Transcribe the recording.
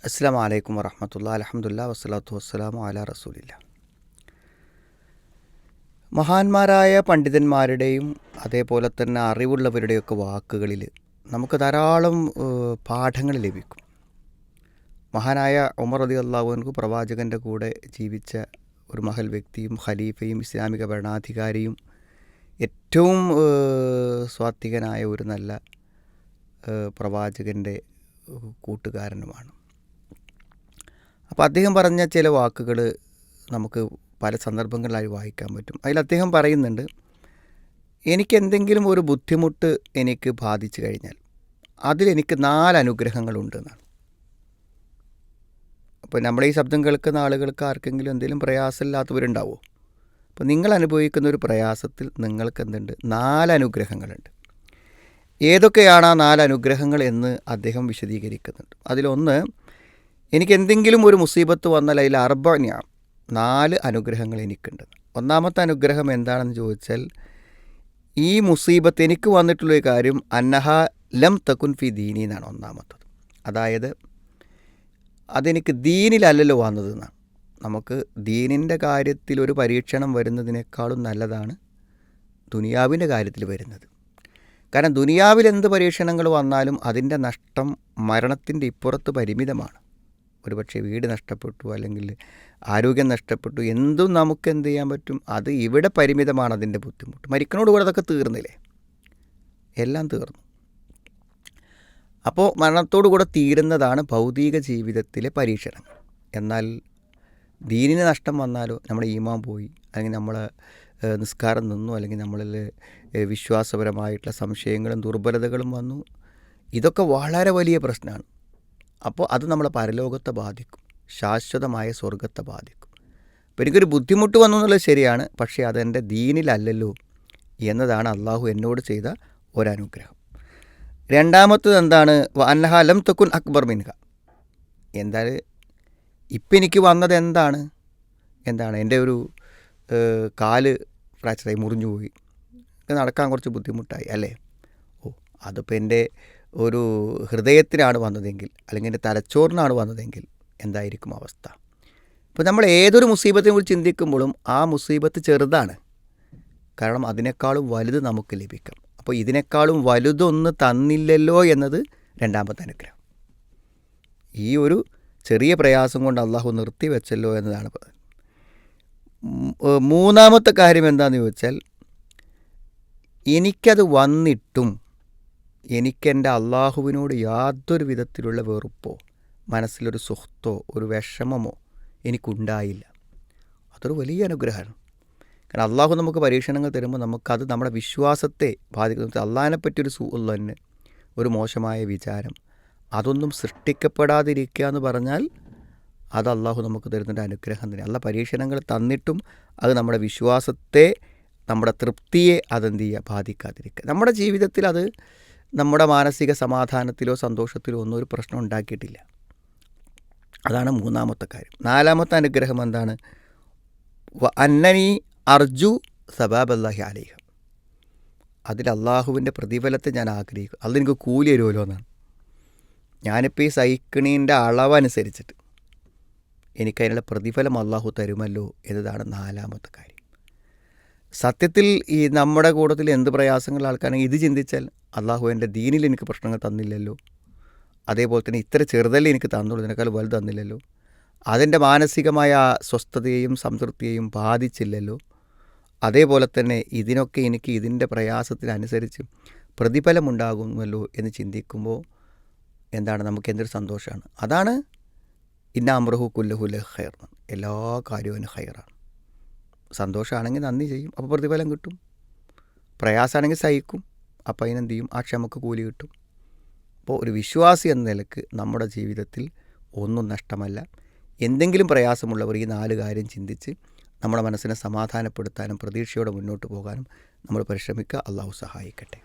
അസ്സലാമു അലൈക്കും വറഹ്മത്തുള്ളാഹി അൽഹംദുലില്ലാഹി വസ്സലാത്തു വസ്സലാമു അലാ റസൂലില്ലാഹ്. മഹാന്മാരായ പണ്ഡിതന്മാരുടെയും അതേപോലെ തന്നെ അറിവുള്ളവരുടെയൊക്കെ വാക്കുകളിൽ നമുക്ക് ധാരാളം പാഠങ്ങൾ ലഭിക്കും. മഹാനായ ഉമർ റളിയല്ലാഹു അൻഹു പ്രവാചകൻ്റെ കൂടെ ജീവിച്ച ഒരു മഹൽ വ്യക്തിയും ഖലീഫയും ഇസ്ലാമിക ഭരണാധികാരിയും ഏറ്റവും സ്വാത്വികനായ ഒരു നല്ല പ്രവാചകൻ്റെ കൂട്ടുകാരനുമാണ്. അപ്പോൾ അദ്ദേഹം പറഞ്ഞ ചില വാക്കുകൾ നമുക്ക് പല സന്ദർഭങ്ങളിലായി വായിക്കാൻ പറ്റും. അതിൽ അദ്ദേഹം പറയുന്നുണ്ട്, എനിക്കെന്തെങ്കിലും ഒരു ബുദ്ധിമുട്ട് എനിക്ക് ബാധിച്ചു കഴിഞ്ഞാൽ അതിലെനിക്ക് 4 അനുഗ്രഹങ്ങളുണ്ടെന്നാണ്. അപ്പോൾ നമ്മുടെ ഈ ശബ്ദം കേൾക്കുന്ന ആളുകൾക്ക് ആർക്കെങ്കിലും എന്തെങ്കിലും പ്രയാസമില്ലാത്തവരുണ്ടാവുമോ? അപ്പോൾ നിങ്ങൾ അനുഭവിക്കുന്ന ഒരു പ്രയാസത്തിൽ നിങ്ങൾക്ക് എന്തുണ്ട്? 4 അനുഗ്രഹങ്ങളുണ്ട്. ഏതൊക്കെയാണ് ആ 4 അനുഗ്രഹങ്ങൾ എന്ന് അദ്ദേഹം വിശദീകരിക്കുന്നുണ്ട്. അതിലൊന്ന്, എനിക്ക് എന്തെങ്കിലും ഒരു മുസീബത്ത് വന്നാൽ അതിൽ 4 അനുഗ്രഹങ്ങൾ എനിക്കുണ്ട്. ഒന്നാമത്തെ അനുഗ്രഹം എന്താണെന്ന് ചോദിച്ചാൽ, ഈ മുസീബത്ത് എനിക്ക് വന്നിട്ടുള്ളൊരു കാര്യം അന്നഹ ലം തകുൻ ഫി ദീനി എന്നാണ് ഒന്നാമത്തത്. അതായത് അതെനിക്ക് ദീനിലല്ലല്ലോ വന്നത് എന്നാണ്. നമുക്ക് ദീനിൻ്റെ കാര്യത്തിൽ ഒരു പരീക്ഷണം വരുന്നതിനേക്കാളും നല്ലതാണ് ദുനിയാവിൻ്റെ കാര്യത്തിൽ വരുന്നത്. കാരണം ദുനിയാവിൽ എന്ത് പരീക്ഷണങ്ങൾ വന്നാലും അതിൻ്റെ നഷ്ടം മരണത്തിൻ്റെ ഇപ്പുറത്ത് പരിമിതമാണ്. ഒരുപക്ഷെ വീട് നഷ്ടപ്പെട്ടു, അല്ലെങ്കിൽ ആരോഗ്യം നഷ്ടപ്പെട്ടു, എന്തും നമുക്ക് എന്ത് ചെയ്യാൻ പറ്റും? അത് ഇവിടെ പരിമിതമാണ് അതിൻ്റെ ബുദ്ധിമുട്ട്. മരിക്കണോടുകൂടെ അതൊക്കെ തീർന്നില്ലേ? എല്ലാം തീർന്നു. അപ്പോൾ മരണത്തോടുകൂടെ തീരുന്നതാണ് ഭൗതിക ജീവിതത്തിലെ പരീക്ഷണങ്ങൾ. എന്നാൽ ദീനിന് നഷ്ടം വന്നാലോ, നമ്മുടെ ഈമാൻ പോയി, അല്ലെങ്കിൽ നമ്മളെ നിസ്കാരം നിന്നു, അല്ലെങ്കിൽ നമ്മളിൽ വിശ്വാസപരമായിട്ടുള്ള സംശയങ്ങളും ദുർബലതകളും വന്നു, ഇതൊക്കെ വളരെ വലിയ പ്രശ്നമാണ്. അപ്പോൾ അത് നമ്മളെ പരലോകത്തെ ബാധിക്കും, ശാശ്വതമായ സ്വർഗത്തെ ബാധിക്കും. അപ്പോൾ എനിക്കൊരു ബുദ്ധിമുട്ട് വന്നു എന്നുള്ളത് ശരിയാണ്, പക്ഷേ അതെൻ്റെ ദീനിലല്ലല്ലോ എന്നതാണ് അള്ളാഹു എന്നോട് ചെയ്ത ഒരനുഗ്രഹം. രണ്ടാമത്തത് എന്താണ്? അന്നഹ ലം തകുൻ അക്ബർ മിൻഹ. എന്തായാലും ഇപ്പം എനിക്ക് വന്നത് എന്താണ്? എൻ്റെ ഒരു കാല് ഫ്രാക്ചറായി, മുറിഞ്ഞു പോയി, നടക്കാൻ കുറച്ച് ബുദ്ധിമുട്ടായി അല്ലേ? അതിപ്പോൾ എൻ്റെ ഒരു ഹൃദയത്തിനാണ് വന്നതെങ്കിൽ, അല്ലെങ്കിൽ എൻ്റെ തലച്ചോറിനാണ് വന്നതെങ്കിൽ എന്തായിരിക്കും അവസ്ഥ? ഇപ്പോൾ നമ്മൾ ഏതൊരു മുസീബത്തിനെ കുറിച്ച് ചിന്തിക്കുമ്പോഴും ആ മുസീബത്ത് ചെറുതാണ്, കാരണം അതിനേക്കാളും വലുത് നമുക്ക് ലഭിക്കും. അപ്പോൾ ഇതിനേക്കാളും വലുതൊന്ന് തന്നില്ലല്ലോ എന്നത് രണ്ടാമത്തെ അനുഗ്രഹം. ഈ ഒരു ചെറിയ പ്രയാസം കൊണ്ട് അള്ളാഹു നിർത്തിവെച്ചല്ലോ എന്നതാണ്. മൂന്നാമത്തെ കാര്യം എന്താണെന്ന് ചോദിച്ചാൽ, എനിക്കത് വന്നിട്ടും എനിക്കെൻ്റെ അള്ളാഹുവിനോട് യാതൊരു വിധത്തിലുള്ള വെറുപ്പോ മനസ്സിലൊരു സുഖത്തോ ഒരു വിഷമമോ എനിക്കുണ്ടായില്ല. അതൊരു വലിയ അനുഗ്രഹമാണ്. കാരണം അള്ളാഹു നമുക്ക് പരീക്ഷണങ്ങൾ തരുമ്പോൾ നമുക്കത് നമ്മുടെ വിശ്വാസത്തെ ബാധിക്കുന്നത്. അള്ളാഹിനെപ്പറ്റിയൊരു സുഖുള്ളന്, ഒരു മോശമായ വിചാരം, അതൊന്നും സൃഷ്ടിക്കപ്പെടാതിരിക്കുക എന്ന് പറഞ്ഞാൽ അത് അള്ളാഹു നമുക്ക് തരുന്നൊരു അനുഗ്രഹം തന്നെ. അള്ള പരീക്ഷണങ്ങൾ തന്നിട്ടും അത് നമ്മുടെ വിശ്വാസത്തെ, നമ്മുടെ തൃപ്തിയെ അതെന്ത് ചെയ്യുക? ബാധിക്കാതിരിക്കുക. നമ്മുടെ ജീവിതത്തിൽ അത് നമ്മുടെ മാനസിക സമാധാനത്തിലോ സന്തോഷത്തിലോ ഒന്നും ഒരു പ്രശ്നം ഉണ്ടാക്കിയിട്ടില്ല. അതാണ് മൂന്നാമത്തെ കാര്യം. നാലാമത്തെ അനുഗ്രഹം എന്താണ്? അന്നനി അർജു സബാബല്ലാഹി അലൈഹ. അതിൽ അള്ളാഹുവിൻ്റെ പ്രതിഫലത്തെ ഞാൻ ആഗ്രഹിക്കും. അതെനിക്ക് കൂലി തരുമല്ലോ എന്നാണ്. ഞാനിപ്പോൾ ഈ സൈക്കിണീൻ്റെ അളവനുസരിച്ചിട്ട് എനിക്കതിനുള്ള പ്രതിഫലം അള്ളാഹു തരുമല്ലോ എന്നതാണ് നാലാമത്തെ കാര്യം. സത്യത്തിൽ ഈ നമ്മുടെ കൂട്ടത്തിൽ എന്ത് പ്രയാസങ്ങളുള്ള ആൾക്കാരാണെങ്കിൽ ഇത് ചിന്തിച്ചാൽ, അള്ളാഹു എൻ്റെ ദീനിൽ എനിക്ക് പ്രശ്നങ്ങൾ തന്നില്ലല്ലോ, അതേപോലെ തന്നെ ഇത്ര ചെറുതല്ലേ എനിക്ക് തന്നുള്ളൂ, ഇതിനേക്കാൾ വലുത് തന്നില്ലല്ലോ, അതിൻ്റെ മാനസികമായ സ്വസ്ഥതയെയും സംതൃപ്തിയെയും ബാധിച്ചില്ലല്ലോ, അതേപോലെ തന്നെ ഇതിനൊക്കെ എനിക്ക് ഇതിൻ്റെ പ്രയാസത്തിനനുസരിച്ച് പ്രതിഫലമുണ്ടാകുമല്ലോ എന്ന് ചിന്തിക്കുമ്പോൾ എന്താണ്, നമുക്ക് എന്തൊരു സന്തോഷമാണ്. അതാണ് ഇന്ന അമ്രഹു കുല്ലഹു ലഹു ഖൈർ. എല്ലാ കാര്യവും ഖൈറാണ്. സന്തോഷമാണെങ്കിൽ നന്ദി ചെയ്യും, അപ്പോൾ പ്രതിഫലം കിട്ടും. പ്രയാസമാണെങ്കിൽ സഹിക്കും, അപ്പോൾ അതിനെന്ത് ചെയ്യും? ആ ക്ഷമക്ക് കൂലി കിട്ടും. അപ്പോൾ ഒരു വിശ്വാസി എന്ന നിലക്ക് നമ്മുടെ ജീവിതത്തിൽ ഒന്നും നഷ്ടമല്ല. എന്തെങ്കിലും പ്രയാസമുള്ളവർ ഈ 4 കാര്യം ചിന്തിച്ച് നമ്മുടെ മനസ്സിനെ സമാധാനപ്പെടുത്താനും പ്രതീക്ഷയോടെ മുന്നോട്ട് പോകാനും നമ്മൾ പരിശ്രമിക്കുക. അള്ളാഹു സഹായിക്കട്ടെ.